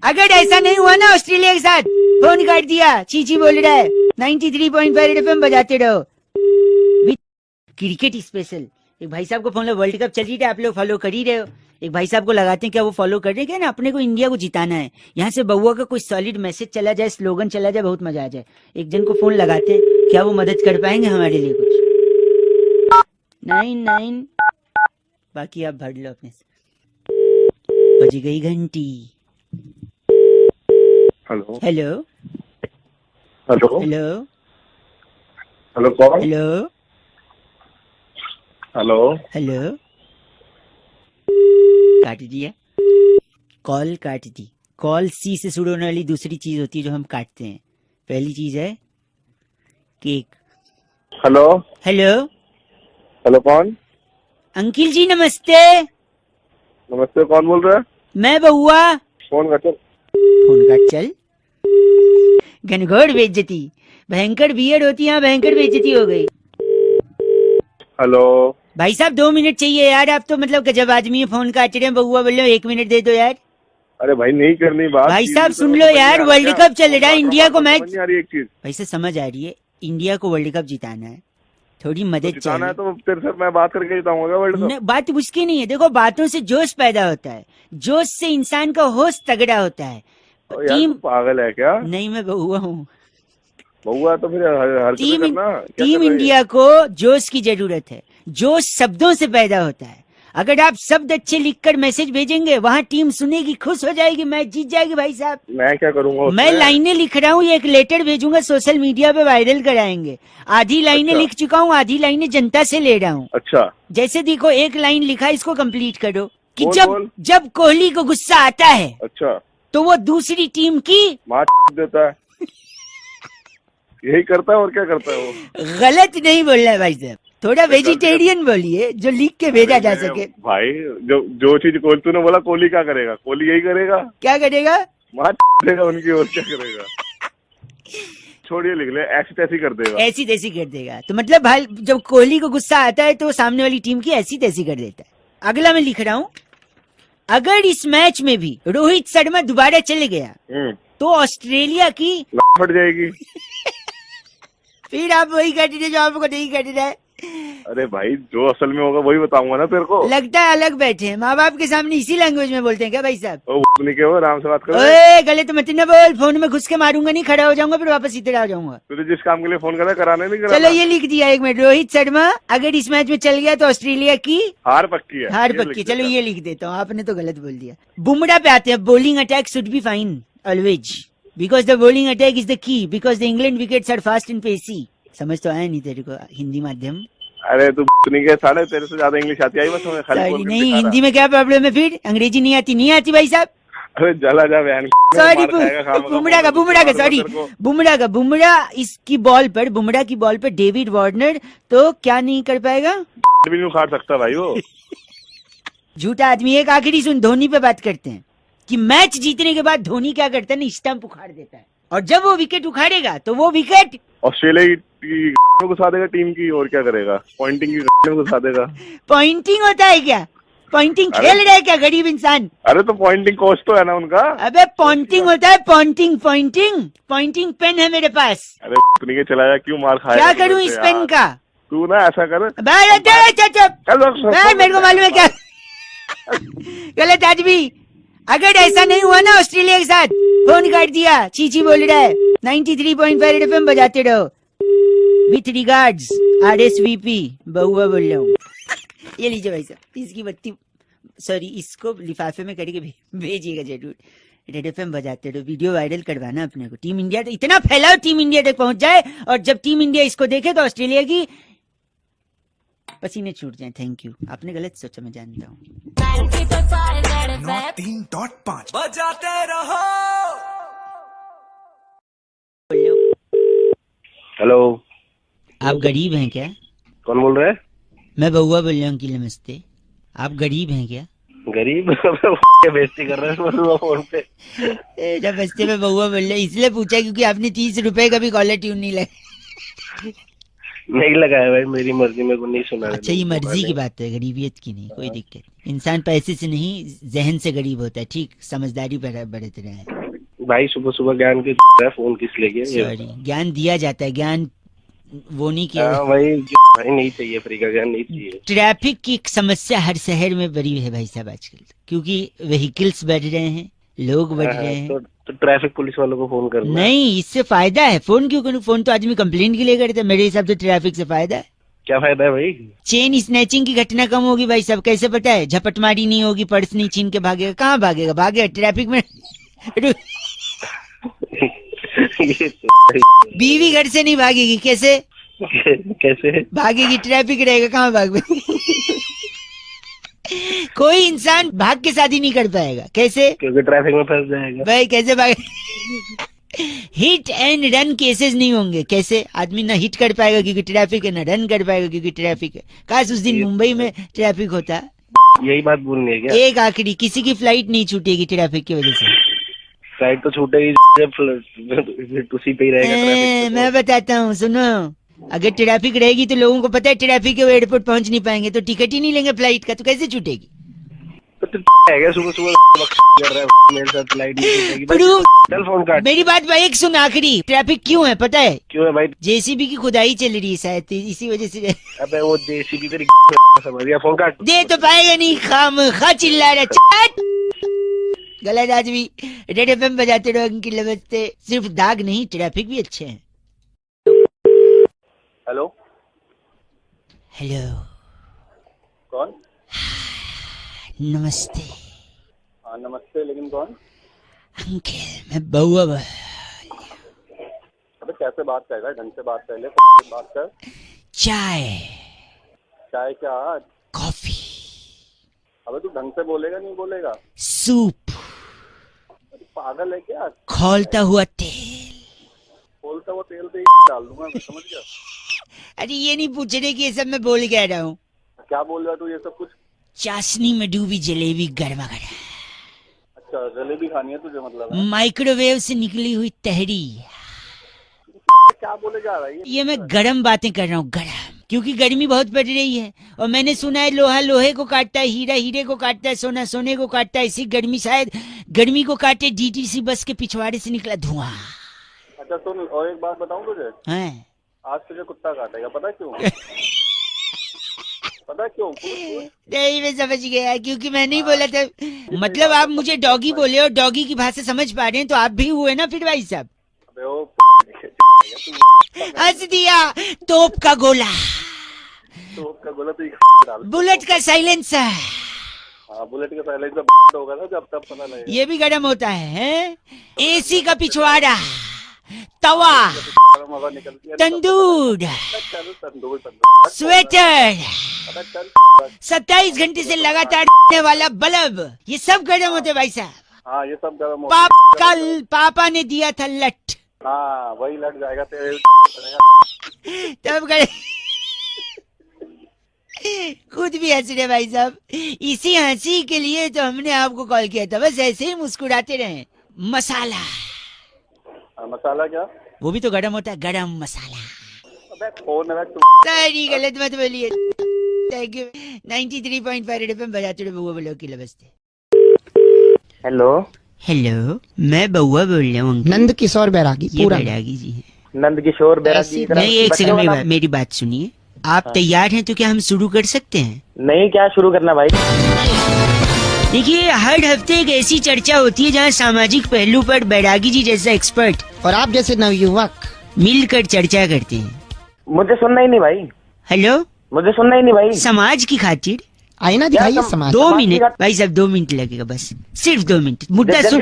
अगर ऐसा नहीं हुआ ना ऑस्ट्रेलिया के साथ, फोन काट दिया। चीची बोल रहा है 93.5 FM बजाते रहो। क्रिकेट स्पेशल एक भाई साहब को फोन लो, वर्ल्ड कप चल रही है, आप लोग फॉलो कर ही रहे हो। एक भाई साहब को लगाते हैं, क्या वो फॉलो कर रहे हैं क्या ना? अपने को इंडिया को जिताना है। यहाँ से बउआ का कोई सॉलिड मैसेज चला जाए, स्लोगन चला जाए, बहुत मजा आ जाए। एक जन को फोन लगाते हैं, क्या वो मदद कर पाएंगे हमारे लिए कुछ? 99 बाकी आप भर लो अपने से। बज गई घंटी। Hello hello hello hello hello कौन? हेलो हेलो हेलो काट दिया कॉल, काट दी कॉल। सी से शुरू होने वाली दूसरी चीज होती है जो हम काटते हैं। पहली चीज है केक। हेलो हेलो हेलो कौन? अंकिल जी नमस्ते। नमस्ते, कौन बोल रहा है? मैं बउआ। फोन कर चल। फोन काट चल। घनघोर बेइज्जती, भयंकर बियर्ड होती है, भयंकर बेइज्जती हो गई। हेलो भाई साहब 2 मिनट चाहिए यार, आप तो मतलब गजब आदमी है। फोन काट रहे हैं, बउआ बोल रहे हो 1 मिनट दे दो यार। अरे भाई नहीं करनी बात। भाई साहब सुन लो यार, वर्ल्ड कप चल रहा है, इंडिया को मैच। समझ नहीं आ रही एक चीज। भाई साहब समझ आ रही है, इंडिया को वर्ल्ड कप जिताना है, थोड़ी मदद जिताना है चाहिए। तो तेरे से मैं बात करके जिताऊंगा वर्ल्ड कप। बात उसकी नहीं है, देखो बातों से जोश पैदा होता है, जोश से इंसान का होश तगड़ा होता है। यार टीम तू पागल है क्या? नहीं, मैं बउआ हूँ। बहुआ तो फिर हरकतें टीम करना क्या कर टीम रहे हैं? इंडिया को जोश की जरूरत है। जोश शब्दों से पैदा होता है। अगर आप शब्द अच्छे लिखकर मैसेज भेजेंगे, वहाँ टीम सुनेगी, खुश हो जाएगी, मैच जीत जाएगी भाई साहब। मैं क्या करूंगा मैं उसमें? लाइनें लिख रहा हूँ, एक लेटर भेजूंगा, सोशल मीडिया पे वायरल कराएंगे। आधी लाइनें अच्छा। लिख चुका हूँ, आधी लाइनें जनता से ले रहा हूँ। अच्छा, जैसे देखो, एक लाइन लिखा, इसको कंप्लीट करो कि बोल, जब बोल। जब कोहली को गुस्सा आता है अच्छा, तो वो दूसरी टीम की मार देता है। यही करता है और क्या करता है वो? गलत नहीं बोलना है भाई साहब, थोड़ा वेजिटेरियन बोलिए जो लिख के भेजा जा अरे सके। भाई, जो चीज तूने बोला कोहली क्या करेगा, कोहली यही करेगा, क्या करेगा? मार देगा उनकी, और क्या करेगा? छोड़िए, लिख ले, ऐसी तैसी कर देगा। ऐसी तैसी कर देगा। तो मतलब भाई, जब कोहली को गुस्सा आता है तो सामने वाली टीम की ऐसी तैसी कर देता है। अगला मैं लिख रहा हूँ, अगर इस मैच में भी रोहित शर्मा दोबारा चले गया तो ऑस्ट्रेलिया की फट जाएगी। फिर आप वही कर रहे जो आपको नहीं करना है। अरे भाई, जो असल में होगा वही बताऊंगा ना तेरे को। लगता है अलग बैठे हैं, माँ बाप के सामने इसी लैंग्वेज में बोलते हैं क्या भाई साहब? नहीं क्या, आराम से बात करो। ओए गलत मत न बोल, फोन में घुस के मारूंगा नहीं, खड़ा हो जाऊंगा, फिर वापस इधर आ जाऊंगा। तुझे जिस काम के लिए फोन करा कराने नहीं करा। चलो ये लिख दिया, एक मिनट। रोहित शर्मा अगर इस मैच में चल गया तो ऑस्ट्रेलिया की हार पक्की है। हार ये पक्की। लिख चलो देता। ये लिख देता हूँ, आपने तो गलत बोल दिया। बुमराह पे आते हैं। Bowling attack should be fine always because the bowling attack is the key because the England wickets are fast and pacy. समझ तो आया नहीं तेरे को हिंदी माध्यम? अरे तू नहीं के साले, तेरे से ज्यादा इंग्लिश आती आई बस हमें, खाली सॉरी, बोल के नहीं दिखा हिंदी में क्या प्रॉब्लम है फिर? अंग्रेजी नहीं आती? नहीं आती भाई साहब? रहा। अरे जला जा बहन। सॉरी, मार खाएगा खामखा, बुमराह का सॉरी, तेरे को। बुमराह इसकी बॉल पर, बुमराह की बॉल पर डेविड वार्नर तो क्या नहीं कर पाएगा? भी नहीं उखाड़ सकता भाई वो। झूठा आदमी। एक आखिरी सुन, धोनी पे बात करते हैं कि मैच जीतने के बाद धोनी क्या करता है ना, स्टंप उखाड़ देता है, और जब वो विकेट उखाड़ेगा तो वो विकेट ऑस्ट्रेलिया की में घुसा देगा टीम की, और क्या करेगा? पॉइंटिंग की में घुसा देगा। पॉइंटिंग होता है क्या? पॉइंटिंग अरे- खेल रहा है क्या गरीब इंसान? अरे तो पॉइंटिंग कोच तो है ना उनका। अबे पॉइंटिंग होता है, पॉइंटिंग पेन है मेरे पास। अरे नहीं के चला जा, क्यों मार खाएगा? क्या तू करूं मेरे इस से पेन यार? का? तू ना ऐसा कर। मेरे को मालूम है क्या गलत आदमी। अगर ऐसा नहीं हुआ ना ऑस्ट्रेलिया के साथ, फोन काट दिया, चीची बोल रहा है। 93.5 FM बजाते रहो। विथ रिगार्ड्स RSVP बहुआ बोल रहा हूँ। ये लीजिए भाई साहब, इसकी बत्ती, सॉरी, इसको लिफाफे में करके भेजिएगा जरूर। रेड FM बजाते रहो, वीडियो वायरल करवाना अपने को। टीम इंडिया तो इतना फैलाओ, टीम इंडिया तक पहुंच जाए, और जब टीम इंडिया इसको देखे तो ऑस्ट्रेलिया की पसीने छूट जाए। Thank you. आपने गलत सोचा, मैं जानता हूँ। 3.5 बजाते रहो। हेलो, आप गरीब हैं क्या? कौन बोल रहा है? मैं बहुआ बोल रहा हूँ कि नमस्ते। आप गरीब हैं क्या? गरीब? बेइज्जती कर रहा है फोन पे। नमस्ते, मैं बहुआ बोल रहा हूँ। इसलिए पूछा क्योंकि आपने 30 रुपए का भी कॉलर ट्यून नहीं लगा। नहीं लगाया भाई, मेरी मर्जी, मेरे को नहीं सुना। अच्छा, ये मर्जी की बात है, गरीबियत की नहीं, कोई दिक्कत नहीं। इंसान पैसे से नहीं, जहन से गरीब होता है। ठीक, समझदारी बरत रहा है भाई। सुबह सुबह ज्ञान की फोन किस लिए किया? सॉरी, ज्ञान दिया जाता है, ज्ञान वो नहीं किया। भाई नहीं चाहिए, फ्री का ज्ञान नहीं चाहिए। ट्रैफिक की एक समस्या हर शहर में बड़ी है भाई साहब आजकल, क्योंकि व्हीकल्स बढ़ रहे हैं, लोग बढ़ रहे हैं। तो ट्रैफिक पुलिस वालों को फोन करना। नहीं, इससे फायदा है। फोन क्यों करूं? फोन तो आदमी कंप्लेंट के लिए करते हैं। मेरे हिसाब से ट्रैफिक से फायदा है। क्या फायदा है भाई? चेन स्नैचिंग की घटना कम होगी भाई साहब। कैसे पता है? झपटमारी नहीं होगी, पर्स नहीं छीन के भागेगा। कहाँ भागेगा? भागेगा ट्रैफिक में। बीवी घर से नहीं भागेगी, कैसे कैसे भागेगी? ट्रैफिक रहेगा, कहाँ भाग? कोई इंसान भाग के शादी नहीं कर पाएगा। कैसे? क्योंकि ट्रैफिक में फंस जाएगा भाई। कैसे भाग? हिट एंड रन केसेस नहीं होंगे। कैसे? आदमी ना हिट कर पाएगा क्योंकि ट्रैफिक है, ना रन कर पाएगा क्योंकि ट्रैफिक है। काश उस दिन मुंबई में ट्रैफिक होता। यही बात बोलनी है क्या? एक आखिरी, किसी की फ्लाइट नहीं छूटेगी ट्रैफिक की वजह से। फ्लाइट तो छूटेगी जब उसी पे ही रहेगा ट्रैफिक तो। मैं बताता हूँ, सुनो। अगर ट्रैफिक रहेगी तो लोगों को पता है ट्रैफिक है, वो एयरपोर्ट पहुंच नहीं पाएंगे, तो टिकट ही नहीं लेंगे फ्लाइट का, तो कैसे छूटेगी? तो सुबह सुबह कर रहा है मेरे साथ, फ्लाइट नहीं छूटेगी। प्रूफ। चल फोन काट। मेरी बात भाई एक सुन, आखिरी। ट्रैफिक क्यों है पता है? क्यों है भाई? JCB की खुदाई चल रही है शायद, इसी वजह से। अबे वो JCB तेरी समझ गया। फोन काट। दे तो पाएगा नहीं, खामखा चिल्ला रहा। गलत आदमी। रेड FM बजाते रहो, नमस्ते। सिर्फ दाग नहीं, ट्रैफिक भी अच्छे हैं। हेलो हेलो, कौन? नमस्ते हाँ नमस्ते, लेकिन कौन? अंकल, मैं बउआ बोल। अबे कैसे बात कर रहा है? ढंग से बात कर ले, बात कर। चाय, चाय क्या? कॉफी, अबे तू ढंग से बोलेगा नहीं बोलेगा? सूप, अरे पागल है क्या? खौलता हुआ तेल। बोलता वो तेल पे डाल दूंगा मैं, समझ गया? अरे ये नहीं पूछ रहे कि ये सब मैं बोल कह रहा हूँ। क्या बोल रहा तू ये सब कुछ? चाशनी में डूबी जलेबी गर्मा गर्म, अच्छा जलेबी खानी है तुझे मतलब है? माइक्रोवेव से निकली हुई तहरी। क्या बोले जा रहा है ये मैं गरम बातें कर रहा हूँ, गरम, क्योंकि गर्मी बहुत बढ़ रही है और मैंने सुना है लोहा लोहे को काटता है, हीरा हीरे को काटता है, सोना सोने को काटता है, इसी गर्मी शायद गर्मी को काटे डीटीसी बस के पिछवाड़े से निकला धुआं। अच्छा सुन, और एक बात बताऊं तुझे? हैं? आज तुझे कुत्ता काटेगा, पता है क्यों? पता है क्यों? नहीं, मैं समझ गया, क्योंकि मैं नहीं बोला था। मतलब आप मुझे डॉगी बोले और डॉगी की भाषा समझ पा रहे हैं, तो आप भी हुए ना फिर भाई साहब। अबे ओ हंस दिया। तोप का गोला, तोप का गोला तो डाल, बुलेट का साइलेंसर। हाँ बुलेट का साइलेंसर होगा ना जब तब पता लगेगा। ये भी गर्म होता है। एसी का पिछवाड़ा, तवा, तंदूर, स्वेटर, 27 घंटे से लगातार वाला बल्ब, ये सब गर्म होते भाई साहब। हाँ ये सब गर्म पापा ने दिया था लट। हाँ वही लग जाएगा तेरे तब गए। खुद भी हंस रहे भाई साहब। इसी हंसी के लिए तो हमने आपको कॉल किया था, बस ऐसे ही मुस्कुराते रहे। मसाला, मसाला क्या? वो भी तो गरम होता है, गरम मसाला। अबे फोन रख तू। सारी गलत मत बोलिए। Thank you. 93.5 रेड एफएम बजाते रहो, बउआ बोलो की नमस्ते। हेलो हेलो, मैं बउआ बोल रहा हूँ। नंद किशोर बैरागी, ये पूरा बैरागी जी है। नंद किशोर बैरागी। नहीं, एक सेकंड मेरी बात सुनिए। आप तैयार हैं तो क्या हम शुरू कर सकते हैं? नहीं, क्या शुरू करना भाई? देखिए, हर हफ्ते एक ऐसी चर्चा होती है जहाँ सामाजिक पहलू पर बैरागी जी जैसा एक्सपर्ट और आप जैसे नवयुवक मिलकर चर्चा करते हैं। मुझे सुनना ही नहीं भाई। हेलो, मुझे सुनना ही नहीं भाई। समाज की खातिर आईना दिखाइए समाज। 2 मिनट भाई साहब, 2 मिनट लगेगा बस, सिर्फ 2 मिनट। मुद्दा सुन,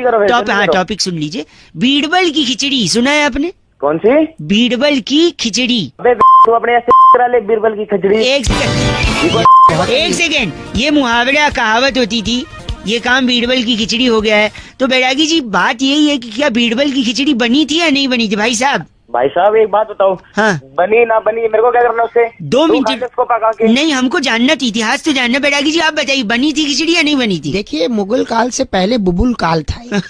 टॉपिक सुन लीजिए। बीरबल की खिचड़ी सुना है आपने? कौन सी? बीरबल की खिचड़ी। तू अपने ऐसे करा ले बीरबल की खिचड़ी। एक सेकेंड, ये मुहावरा कहावत होती थी, ये काम बीरबल की खिचड़ी हो गया है। तो बैरागी जी, बात यही है कि क्या बीरबल की खिचड़ी बनी थी या नहीं बनी थी भाई साहब? भाई साहब एक बात बताओ, हाँ, बनी ना बनी मेरे को क्या करना उससे? 2 मिनट उसको पका के। नहीं, हमको जानना तो इतिहास तो जानना। बैरागी जी आप बताइए, बनी थी खिचड़ी या नहीं बनी थी? देखिए, मुगल काल से पहले बुबुल काल था।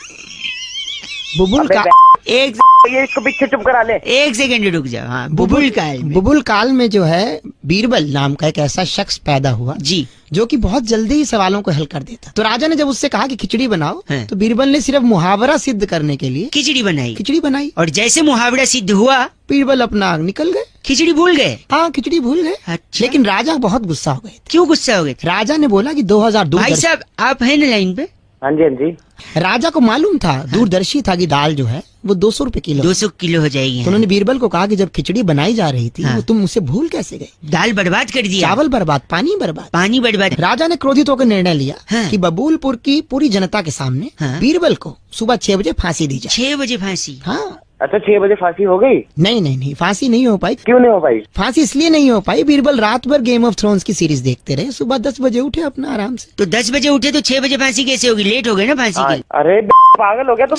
बुबुल काल, एक ये इसको पीछे चुप करा ले। एक सेकंड रुक जाओ। हाँ, बुबुल काल में जो है बीरबल नाम का एक ऐसा शख्स पैदा हुआ जी, जो कि बहुत जल्दी ही सवालों को हल कर देता। तो राजा ने जब उससे कहा कि खिचड़ी बनाओ, हाँ। तो बीरबल ने सिर्फ मुहावरा सिद्ध करने के लिए खिचड़ी बनाई। और जैसे मुहावरा सिद्ध हुआ, बीरबल अपना निकल गए, खिचड़ी भूल गए। हाँ खिचड़ी भूल गए। अच्छा। लेकिन राजा बहुत गुस्सा हो गए थे। क्यों गुस्सा हो गए थे? राजा ने बोला कि 2002 भाई साहब आप है ना लाइन पे? हाँ जी, हाँ जी। राजा को मालूम था, दूरदर्शी था कि दाल जो है वो 200 रुपए किलो, 200 किलो हो जाएगी। तो उन्होंने बीरबल को कहा कि जब खिचड़ी बनाई जा रही थी, वो तुम उसे भूल कैसे गए? दाल बर्बाद कर दिया, चावल बर्बाद, पानी बर्बाद। राजा ने क्रोधित होकर निर्णय लिया कि बबूलपुर की पूरी जनता के सामने बीरबल को सुबह 6 बजे फांसी दी जाए। 6 बजे फांसी? हाँ। अच्छा, 6 बजे फांसी हो गई? नहीं, फांसी नहीं हो पाई। क्यों नहीं हो पाई? फांसी इसलिए नहीं हो पाई, बीरबल रात भर गेम ऑफ थ्रोन्स की सीरीज देखते रहे, सुबह 10 बजे उठे अपना आराम से। तो 10 बजे उठे तो 6 बजे फांसी कैसे होगी? लेट हो गए ना फांसी के। अरे पागल हो गया तुम।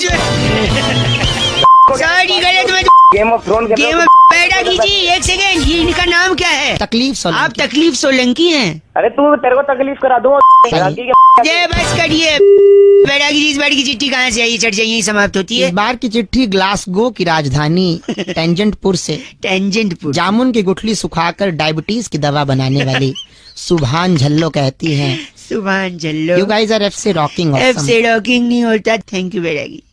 सॉरी, गलत मत। गेम ऑफ थ्रोन बैरागी जी एक सेकेंड, इनका नाम क्या है? तकलीफ सोलंकी। आप तकलीफ सोलंकी हैं? अरे तू, तेरे को तकलीफ करा दूं। बस करिए। बैरागी जी, इस बार की चिट्ठी कहाँ से आई? चर्चा यही समाप्त होती है। इस बार की चिट्ठी ग्लासगो की राजधानी टेंजेंटपुर से। टेंजेंटपुर। जामुन की गुठली सुखाकर डायबिटीज की दवा बनाने वाली सुभान झल्लो कहती हैं। सुभान झल्लो। You guys are FC rocking awesome. FC rocking नहीं होता। Thank you Bairagi.